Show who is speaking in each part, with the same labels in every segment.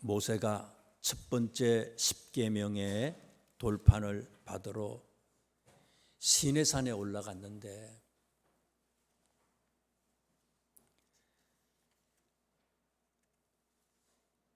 Speaker 1: 모세가 첫 번째 십계명의 돌판을 받으러 시내산에 올라갔는데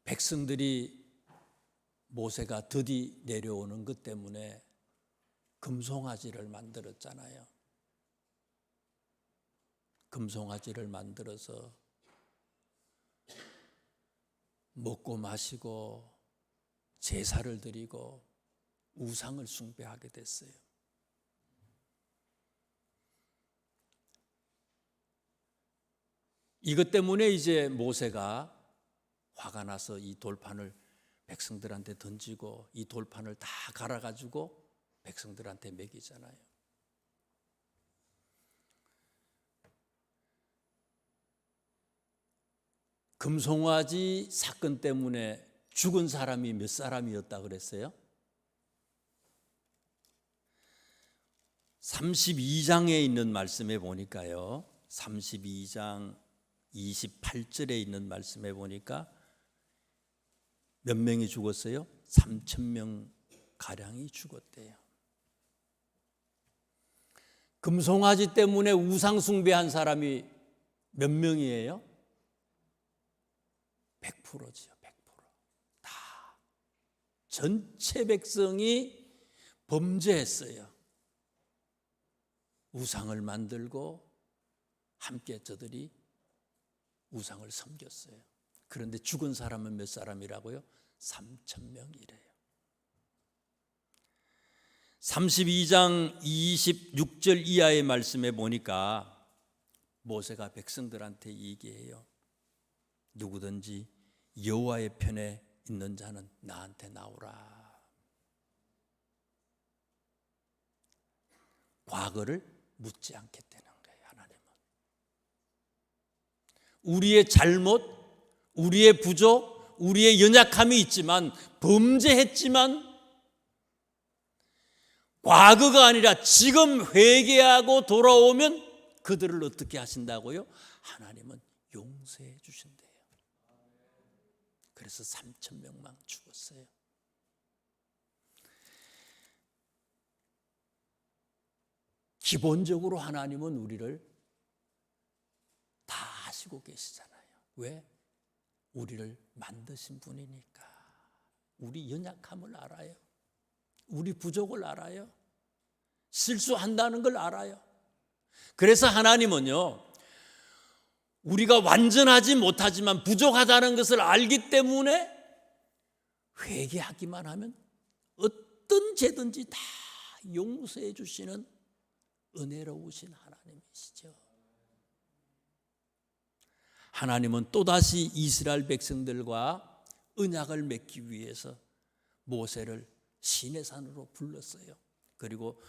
Speaker 1: 백성들이 모세가 드디 내려오는 것 때문에 금송아지를 만들었잖아요. 금송아지를 만들어서 먹고 마시고 제사를 드리고 우상을 숭배하게 됐어요. 이것 때문에 이제 모세가 화가 나서 이 돌판을 백성들한테 던지고 이 돌판을 다 갈아가지고 백성들한테 먹이잖아요. 금송아지 사건 때문에 죽은 사람이 몇 사람이었다 그랬어요? 32장에 있는 말씀에 보니까요. 32장 28절에 있는 말씀에 보니까 몇 명이 죽었어요? 3,000명 가량이 죽었대요. 금송아지 때문에 우상 숭배한 사람이 몇 명이에요? 100%지요. 100%. 다 전체 백성이 범죄했어요. 우상을 만들고 함께 저들이 우상을 섬겼어요. 그런데 죽은 사람은 몇 사람이라고요? 3,000명이래요. 32장 26절 이하의 말씀에 보니까 모세가 백성들한테 얘기해요. 누구든지 여호와의 편에 있는 자는 나한테 나오라. 과거를 묻지 않겠다는 거예요. 하나님은 우리의 잘못, 우리의 부족, 우리의 연약함이 있지만 범죄했지만 과거가 아니라 지금 회개하고 돌아오면 그들을 어떻게 하신다고요? 하나님은 용서해 주신대요. 그래서 3,000명만 죽었어요. 기본적으로 하나님은 우리를 다 아시고 계시잖아요. 왜? 우리를 만드신 분이니까. 우리 연약함을 알아요. 우리 부족을 알아요. 실수한다는 걸 알아요. 그래서 하나님은요, 우리가 완전하지 못하지만 부족하다는 것을 알기 때문에 회개하기만 하면 어떤 죄든지 다 용서해 주시는 은혜로우신 하나님이시죠. 하나님은 또다시 이스라엘 백성들과 언약을 맺기 위해서 모세를 시내산으로 불렀어요. 그리고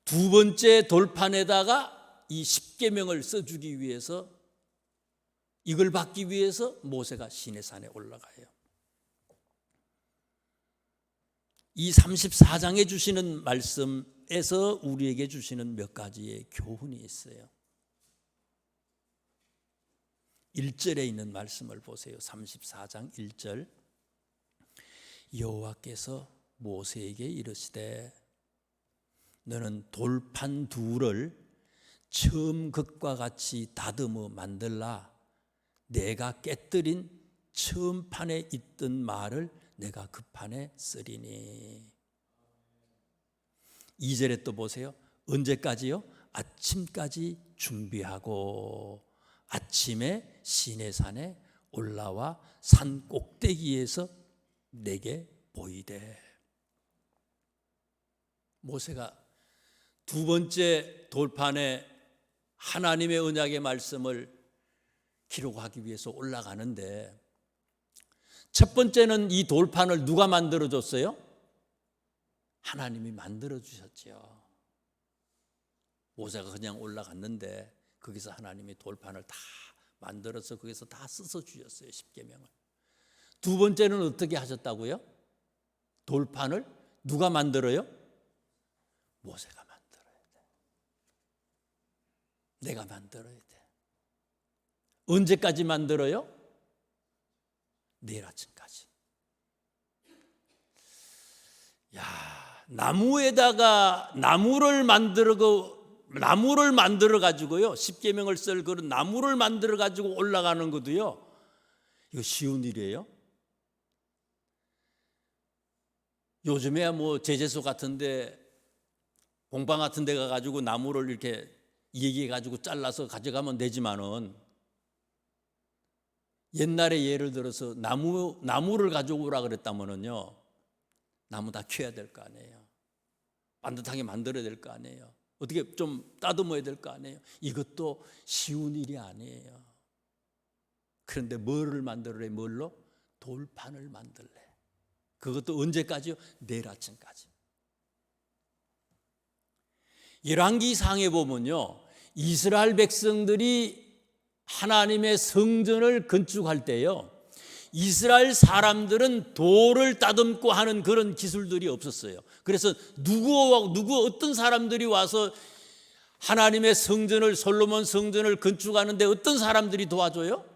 Speaker 1: 두 번째 돌판에다가 이 십계명을 써주기 위해서, 이걸 받기 위해서 모세가 시내산에 올라가요. 이 34장에 주시는 말씀에서 우리에게 주시는 몇 가지의 교훈이 있어요. 1절에 있는 말씀을 보세요. 34장 1절. 여호와께서 모세에게 이르시되 너는 돌판 둘을 처음 것과 같이 다듬어 만들라. 내가 깨뜨린 처음 판에 있던 말을 내가 그 판에 쓰리니. 2절에 또 보세요. 언제까지요? 아침까지 준비하고 아침에 시내산에 올라와 산 꼭대기에서 내게 보이되. 모세가 두 번째 돌판에 하나님의 언약의 말씀을 기록하기 위해서 올라가는데, 첫 번째는 이 돌판을 누가 만들어줬어요? 하나님이 만들어주셨죠. 모세가 그냥 올라갔는데 거기서 하나님이 돌판을 다 만들어서 거기서 다 써주셨어요. 십계명을. 두 번째는 어떻게 하셨다고요? 돌판을 누가 만들어요? 모세가 만들어야 돼. 내가 만들어야 돼. 언제까지 만들어요? 내일 아침까지. 야, 나무에다가 나무를 만들어 가지고요. 십계명을 쓸 그런 나무를 만들어 가지고 올라가는 것도요. 이거 쉬운 일이에요? 요즘에야 뭐 제재소 같은데 공방 같은 데 가가지고 나무를 이렇게 얘기해 가지고 잘라서 가져가면 되지만은 옛날에 예를 들어서 나무를 가져오라 그랬다면은요, 나무 다 캐야 될 거 아니에요. 반듯하게 만들어야 될 거 아니에요. 어떻게 좀 따듬어야 될 거 아니에요. 이것도 쉬운 일이 아니에요. 그런데 뭐를 만들래? 뭘로? 돌판을 만들래. 그것도 언제까지요? 내일 아침까지. 열왕기상에 보면요, 이스라엘 백성들이 하나님의 성전을 건축할 때요, 이스라엘 사람들은 돌을 따듬고 하는 그런 기술들이 없었어요. 그래서 누구 어떤 사람들이 와서 하나님의 성전을, 솔로몬 성전을 건축하는데 어떤 사람들이 도와줘요?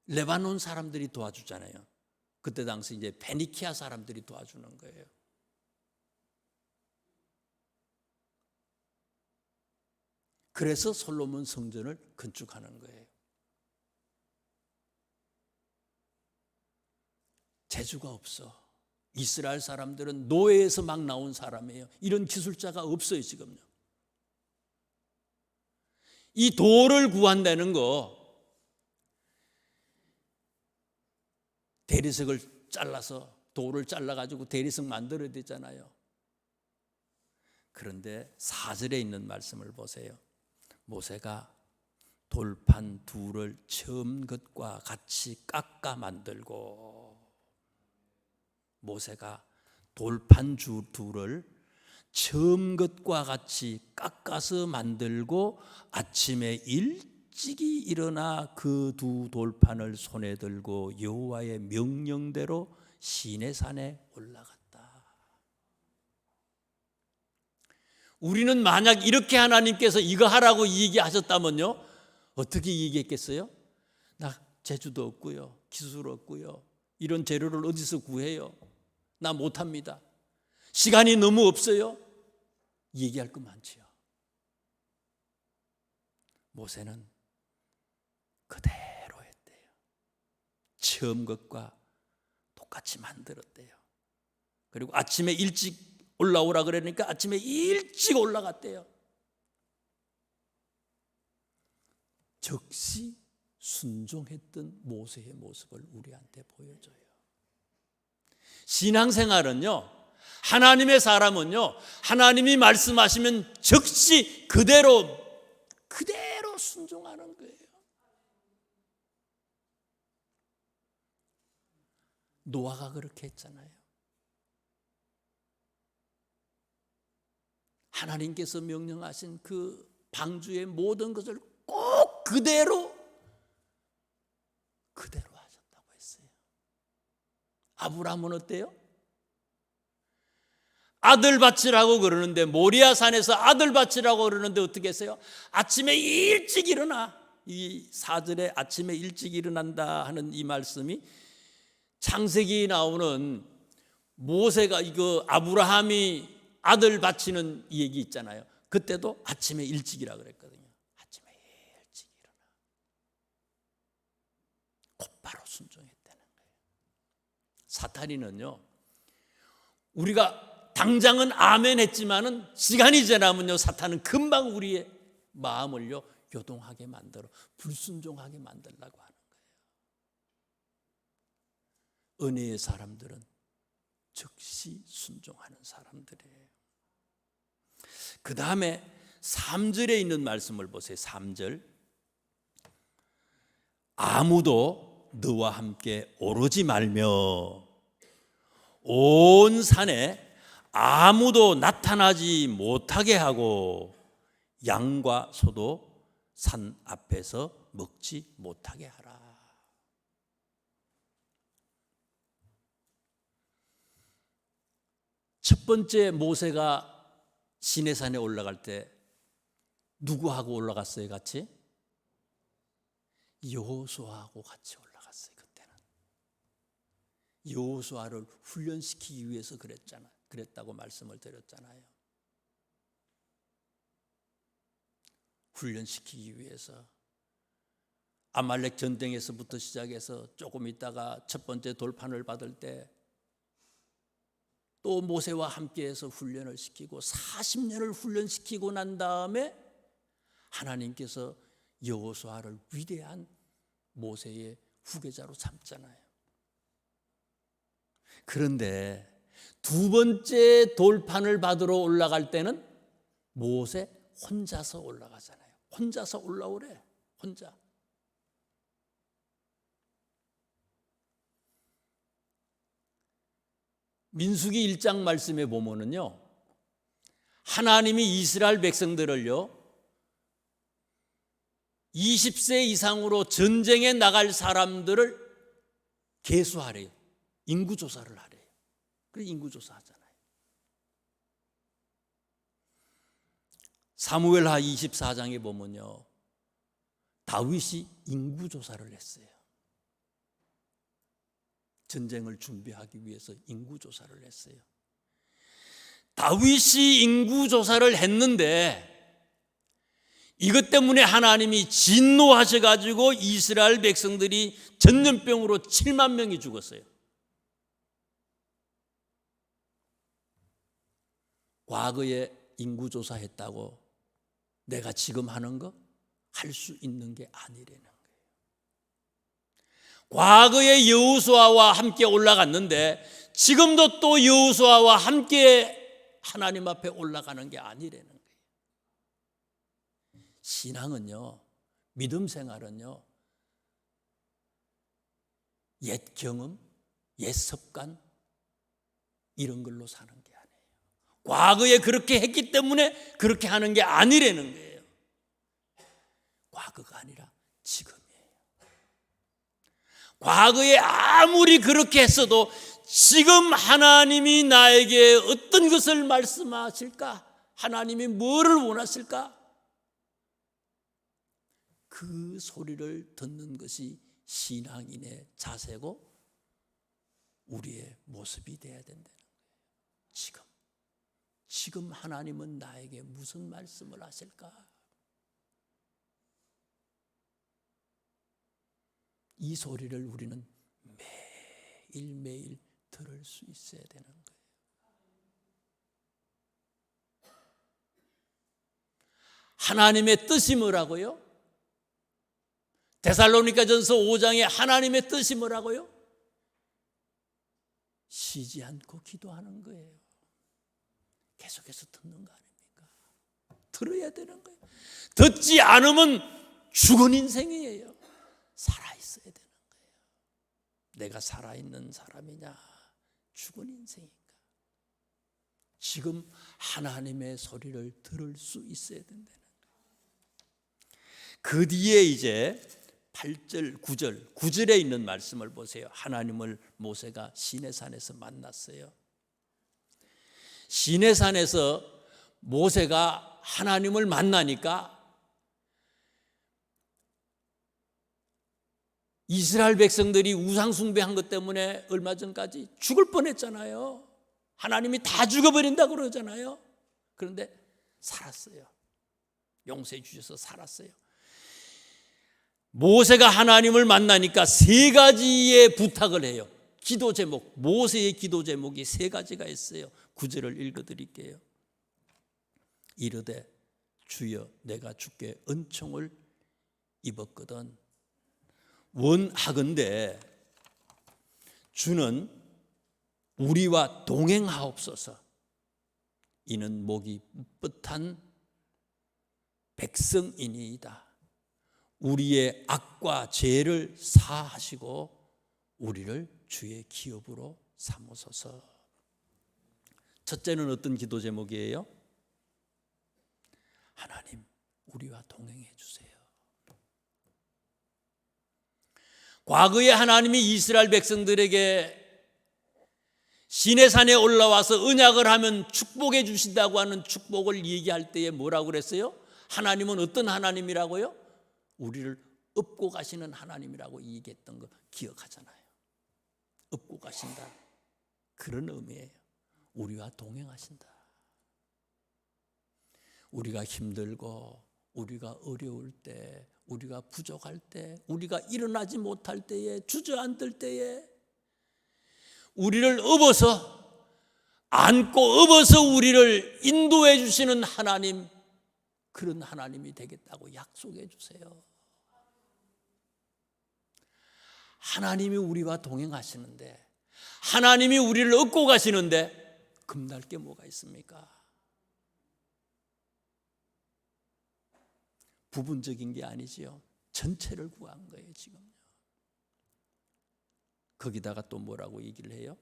Speaker 1: 레바논 사람들이 도와주잖아요. 그때 당시 이제 페니키아 사람들이 도와주는 거예요. 그래서 솔로몬 성전을 건축하는 거예요. 재주가 없어. 이스라엘 사람들은 노예에서 막 나온 사람이에요. 이런 기술자가 없어요, 지금요. 이 돌을 구한다는 거, 대리석을 잘라서 돌을 잘라가지고 대리석 만들어야 되잖아요. 그런데 4절에 있는 말씀을 보세요. 모세가 돌판 둘을 처음 것과 같이 깎아 만들고, 모세가 돌판 둘을 처음 것과 같이 깎아서 만들고 아침에 일찍이 일어나 그 두 돌판을 손에 들고 여호와의 명령대로 시내산에 올라갔다. 우리는 만약 이렇게 하나님께서 이거 하라고 얘기하셨다면요, 어떻게 얘기했겠어요? 나 재주도 없고요, 기술 없고요, 이런 재료를 어디서 구해요? 나 못합니다. 시간이 너무 없어요. 얘기할 거 많지요. 모세는 그대로 했대요. 처음 것과 똑같이 만들었대요. 그리고 아침에 일찍 올라오라 그러니까 아침에 일찍 올라갔대요. 즉시 순종했던 모세의 모습을 우리한테 보여줘요. 신앙생활은요, 하나님의 사람은요, 하나님이 말씀하시면 즉시 그대로 순종하는 거예요. 노아가 그렇게 했잖아요. 하나님께서 명령하신 그 방주의 모든 것을 꼭 그대로 하셨다고 했어요. 아브라함은 어때요? 아들 바치라고 그러는데, 모리아 산에서 아들 바치라고 그러는데 어떻게 했어요? 아침에 일찍 일어나. 이 4절에 아침에 일찍 일어난다 하는 이 말씀이 창세기에 나오는 모세가 이거 아브라함이 아들 바치는 이 얘기 있잖아요. 그때도 아침에 일찍이라 그랬거든요. 아침에 일찍 일어나. 곧바로 순종했다는 거예요. 사탄이는요, 우리가 당장은 아멘 했지만은 시간이 지나면요, 사탄은 금방 우리의 마음을요 요동하게 만들어 불순종하게 만들려고 하는 거예요. 은혜의 사람들은 즉시 순종하는 사람들이에요. 그 다음에 3절에 있는 말씀을 보세요. 3절. 아무도 너와 함께 오르지 말며 온 산에 아무도 나타나지 못하게 하고 양과 소도 산 앞에서 먹지 못하게 하라. 첫 번째 모세가 시내산에 올라갈 때 누구하고 올라갔어요, 같이? 여호수아하고 같이 올라갔어요. 그때는 여호수아를 훈련시키기 위해서 그랬다고 말씀을 드렸잖아요. 훈련시키기 위해서 아말렉 전쟁에서부터 시작해서 조금 있다가 첫 번째 돌판을 받을 때 또 모세와 함께해서 훈련을 시키고 40년을 훈련시키고 난 다음에 하나님께서 여호수아를 위대한 모세의 후계자로 삼잖아요. 그런데 두 번째 돌판을 받으러 올라갈 때는 모세 혼자서 올라가잖아요. 혼자서 올라오래. 혼자. 민수기 1장 말씀에 보면은요, 하나님이 이스라엘 백성들을요 20세 이상으로 전쟁에 나갈 사람들을 계수하래요. 인구조사를 하래요. 그래서 인구조사 하잖아요. 사무엘하 24장에 보면요, 다윗이 인구조사를 했어요. 전쟁을 준비하기 위해서 인구조사를 했어요. 다윗이 인구조사를 했는데 이것 때문에 하나님이 진노하셔가지고 이스라엘 백성들이 전염병으로 7만 명이 죽었어요. 과거에 인구조사했다고 내가 지금 하는 거 할 수 있는 게 아니라는 거예요. 과거에 여호수아와 함께 올라갔는데 지금도 또 여호수아와 함께 하나님 앞에 올라가는 게 아니라는 거예요. 신앙은요, 믿음 생활은요, 옛 경험, 옛 습관 이런 걸로 사는 게 아니에요. 과거에 그렇게 했기 때문에 그렇게 하는 게 아니라는 거예요. 과거가 아니라 지금이에요. 과거에 아무리 그렇게 했어도 지금 하나님이 나에게 어떤 것을 말씀하실까? 하나님이 뭐를 원하실까? 그 소리를 듣는 것이 신앙인의 자세고 우리의 모습이 되어야 된다는 거예요. 지금 하나님은 나에게 무슨 말씀을 하실까? 이 소리를 우리는 매일매일 들을 수 있어야 되는 거예요. 하나님의 뜻이 뭐라고요? 데살로니가전서 5장에 하나님의 뜻이 뭐라고요? 쉬지 않고 기도하는 거예요. 계속해서 듣는 거 아닙니까? 들어야 되는 거예요. 듣지 않으면 죽은 인생이에요. 살아있어야 되는 거예요. 내가 살아있는 사람이냐, 죽은 인생인가? 지금 하나님의 소리를 들을 수 있어야 된다는 거예요. 그 뒤에 이제 8절, 9절에 있는 말씀을 보세요. 하나님을 모세가 시내산에서 만났어요. 시내산에서 모세가 하나님을 만나니까 이스라엘 백성들이 우상 숭배한 것 때문에 얼마 전까지 죽을 뻔했잖아요. 하나님이 다 죽어버린다고 그러잖아요. 그런데 살았어요. 용서해 주셔서 살았어요. 모세가 하나님을 만나니까 세 가지의 부탁을 해요. 기도 제목, 모세의 기도 제목이 세 가지가 있어요. 9절을 읽어드릴게요. 이르되 주여 내가 주께 은총을 입었거든 원하건대 주는 우리와 동행하옵소서. 이는 목이 뻣뻣한 백성이니이다. 우리의 악과 죄를 사하시고 우리를 주의 기업으로 삼으소서. 첫째는 어떤 기도 제목이에요? 하나님, 우리와 동행해 주세요. 과거에 하나님이 이스라엘 백성들에게 시내산에 올라와서 언약을 하면 축복해 주신다고 하는 축복을 얘기할 때에 뭐라고 그랬어요? 하나님은 어떤 하나님이라고요? 우리를 업고 가시는 하나님이라고 얘기했던 거 기억하잖아요. 업고 가신다, 그런 의미예요. 우리와 동행하신다. 우리가 힘들고 우리가 어려울 때, 우리가 부족할 때, 우리가 일어나지 못할 때에, 주저앉을 때에 우리를 업어서, 안고 업어서 우리를 인도해 주시는 하나님, 그런 하나님이 되겠다고 약속해 주세요. 하나님이 우리와 동행하시는데, 하나님이 우리를 업고 가시는데 겁날 게 뭐가 있습니까? 부분적인 게 아니지요. 전체를 구한 거예요, 지금요. 거기다가 또 뭐라고 얘기를 해요?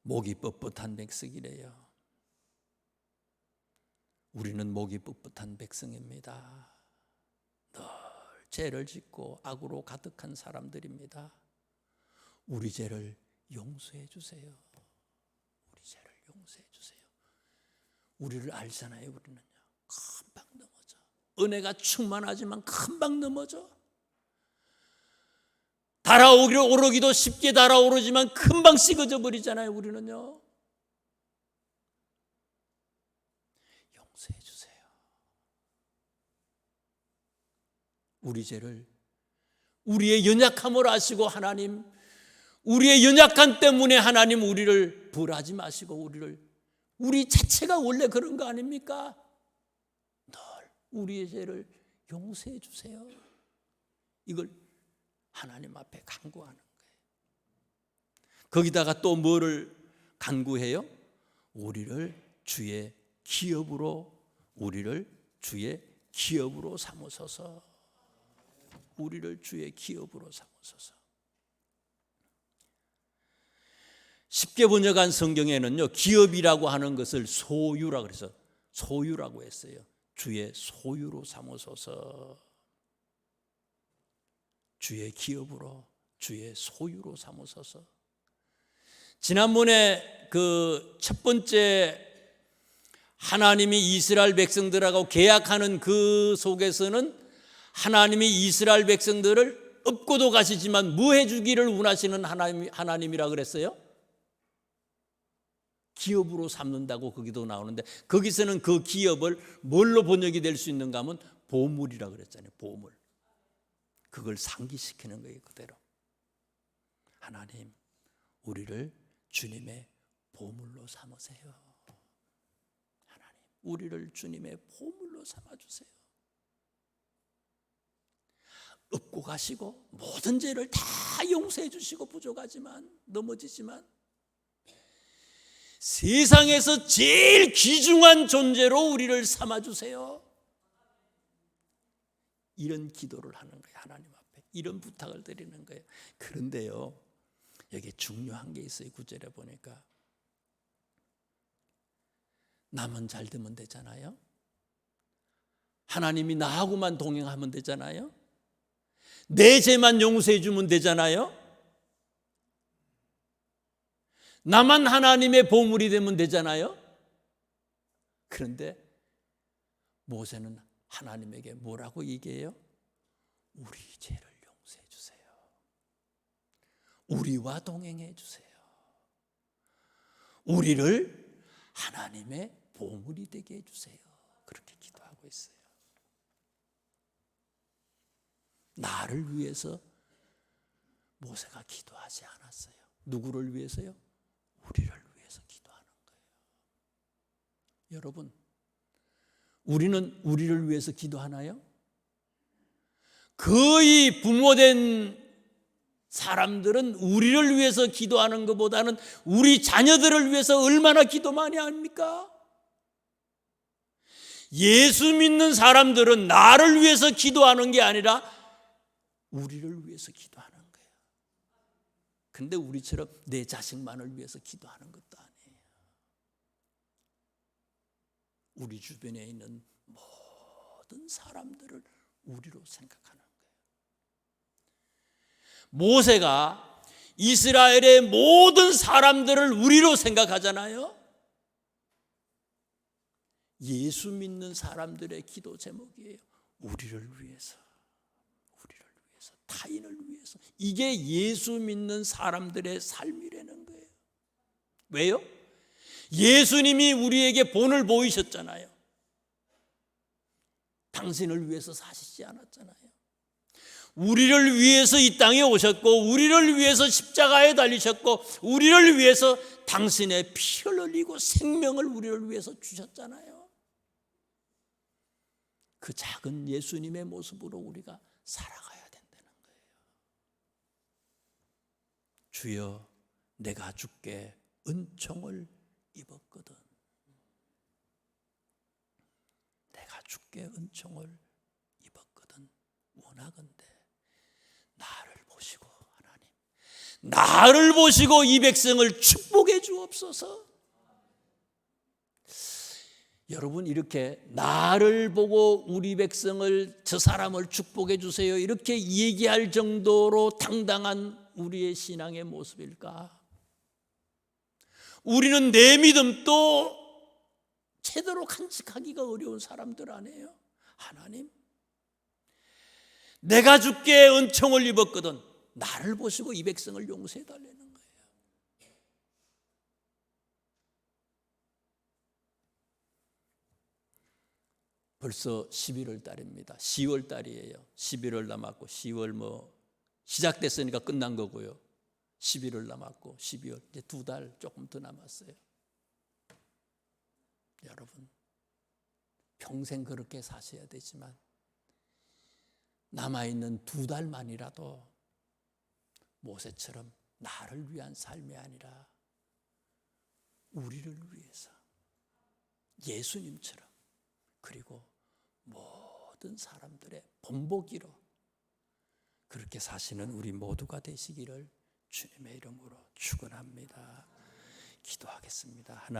Speaker 1: 목이 뻣뻣한 백성이래요. 우리는 목이 뻣뻣한 백성입니다. 늘 죄를 짓고 악으로 가득한 사람들입니다. 우리 죄를 용서해 주세요. 우리 죄를 용서해 주세요. 우리를 알잖아요. 우리는요, 금방 넘어져. 은혜가 충만하지만 금방 넘어져. 달아오기로 오르기도 쉽게 달아오르지만 금방 식어져 버리잖아요. 우리는요. 용서해 주세요. 우리 죄를, 우리의 연약함을 아시고 하나님, 우리의 연약함 때문에 하나님 우리를 벌하지 마시고 우리 자체가 원래 그런 거 아닙니까? 늘 우리의 죄를 용서해 주세요. 이걸 하나님 앞에 간구하는 거예요. 거기다가 또 뭐를 간구해요? 우리를 주의 기업으로 삼으소서. 우리를 주의 기업으로 삼으소서. 쉽게 번역한 성경에는요, 기업이라고 하는 것을 소유라 그래서 소유라고 했어요. 주의 소유로 삼으소서. 주의 기업으로, 주의 소유로 삼으소서. 지난번에 그 첫 번째 하나님이 이스라엘 백성들하고 계약하는 그 속에서는 하나님이 이스라엘 백성들을 업고도 가시지만 뭐 해주기를 원하시는 하나님이라 그랬어요? 기업으로 삼는다고 거기도 나오는데, 거기서는 그 기업을 뭘로 번역이 될 수 있는가 하면 보물이라 그랬잖아요. 보물. 그걸 상기시키는 거예요. 그대로. 하나님, 우리를 주님의 보물로 삼으세요. 하나님, 우리를 주님의 보물로 삼아주세요. 업고 가시고 모든 죄를 다 용서해 주시고, 부족하지만, 넘어지지만 세상에서 제일 귀중한 존재로 우리를 삼아주세요. 이런 기도를 하는 거예요. 하나님 앞에 이런 부탁을 드리는 거예요. 그런데요, 여기 중요한 게 있어요. 9절에 보니까 나만 잘 되면 되잖아요. 하나님이 나하고만 동행하면 되잖아요. 내 죄만 용서해 주면 되잖아요. 나만 하나님의 보물이 되면 되잖아요. 그런데 모세는 하나님에게 뭐라고 얘기해요? 우리 죄를 용서해 주세요. 우리와 동행해 주세요. 우리를 하나님의 보물이 되게 해주세요. 그렇게 기도하고 있어요. 나를 위해서 모세가 기도하지 않았어요. 누구를 위해서요? 우리를 위해서 기도하는 거예요. 여러분, 우리는 우리를 위해서 기도하나요? 거의 부모된 사람들은 우리를 위해서 기도하는 것보다는 우리 자녀들을 위해서 얼마나 기도 많이 합니까? 예수 믿는 사람들은 나를 위해서 기도하는 게 아니라 우리를 위해서 기도하는 거예요. 근데 우리처럼 내 자식만을 위해서 기도하는 것도 아니에요. 우리 주변에 있는 모든 사람들을 우리로 생각하는 거예요. 모세가 이스라엘의 모든 사람들을 우리로 생각하잖아요. 예수 믿는 사람들의 기도 제목이에요. 우리를 위해서, 타인을 위해서. 이게 예수 믿는 사람들의 삶이라는 거예요. 왜요? 예수님이 우리에게 본을 보이셨잖아요. 당신을 위해서 사시지 않았잖아요. 우리를 위해서 이 땅에 오셨고, 우리를 위해서 십자가에 달리셨고, 우리를 위해서 당신의 피를 흘리고 생명을 우리를 위해서 주셨잖아요. 그 작은 예수님의 모습으로 우리가 살아가야 된다는 거예요. 주여, 내가 주께 은총을 입었거든. 내가 주께 은총을 입었거든. 원하건대 나를 보시고, 하나님, 나를 보시고 이 백성을 축복해 주옵소서. 여러분, 이렇게 나를 보고 우리 백성을, 저 사람을 축복해 주세요, 이렇게 얘기할 정도로 당당한 우리의 신앙의 모습일까? 우리는 내 믿음도 제대로 간직하기가 어려운 사람들 아니에요? 하나님, 내가 주께 은총을 입었거든 나를 보시고 이 백성을 용서해 달라는 거예요. 벌써 11월 달입니다. 10월 달이에요. 11월 남았고 10월 시작됐으니까 끝난 거고요. 11월 남았고 12월, 이제 2달 조금 더 남았어요. 여러분, 평생 그렇게 사셔야 되지만 남아있는 2달만이라도 모세처럼 나를 위한 삶이 아니라 우리를 위해서, 예수님처럼, 그리고 모든 사람들의 본보기로 그렇게 사시는 우리 모두가 되시기를 주님의 이름으로 축원합니다. 기도하겠습니다. 하나님,